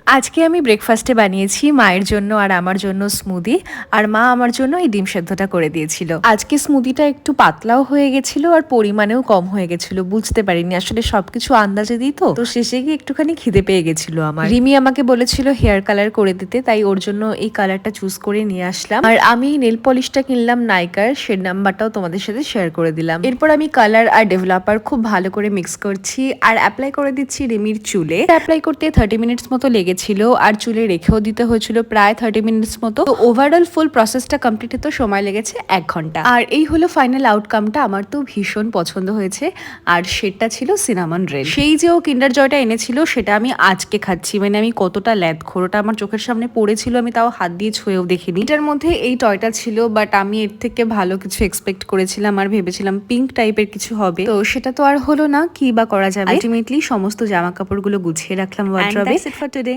আজকে আমি ব্রেকফাস্টে বানিয়েছি মায়ের জন্য আর আমার জন্য স্মুদি, আর মা আমার জন্য এই ডিম সেদ্ধটা করে দিয়েছিল। আজকে স্মুদিটা একটু পাতলাও হয়ে গেছিল আর পরিমাণেও কম হয়ে গেছিল, বুঝতে পারিনি আসলে সবকিছু আন্দাজে দিই তো শেষে গিয়ে একটুখানি খিদে পেয়ে গেছিল আমার। রিমি আমাকে বলেছিল হেয়ার কালার করে দিতে, তাই ওর জন্য এই কালারটা চুজ করে নিয়ে আসলাম। আর আমি নেল পলিশটা কিনলাম নাইকার, সে নাম্বারটাও তোমাদের সাথে শেয়ার করে দিলাম। এরপর আমি কালার আর ডেভেলপার খুব ভালো করে মিক্স করছি আর অ্যাপ্লাই করে দিচ্ছি রিমির চুলে। অ্যাপ্লাই করতে 30 মিনিটস মতো লেগেছিল আর চুলে রেখেও দিতে হয়েছিল প্রায় 30 মিনিটস মতো। তো ওভারঅল ফুল প্রসেসটা কমপ্লিট হতে সময় লেগেছে 1 ঘন্টা। আর এই হলো ফাইনাল আউটকামটা। আমার তো ভীষণ পছন্দ হয়েছে। আর সেটা ছিল সিনামন রেল। সেই যে ও কিন্ডার জয়টা এনেছিল সেটা আমি আজকে খাচ্ছি। মানে আমি কতটা ল্যাদখোরটা আমার চোখের সামনে পড়েছিল, আমি তাও হাত দিয়ে ছুঁয়েও দেখিনি। এটার মধ্যে এই টয়টা ছিল, বাট আমি এর থেকে ভালো কিছু এক্সপেক্ট করেছিলাম আর ভেবেছিলাম পিঙ্ক টাইপের কিছু হবে। তো সেটা তো আর হলো না, কি বা করা যাবে। আলটিমেটলি সমস্ত জামা কাপড়গুলো গুছিয়ে রাখলাম ওয়ার্ড্রবে।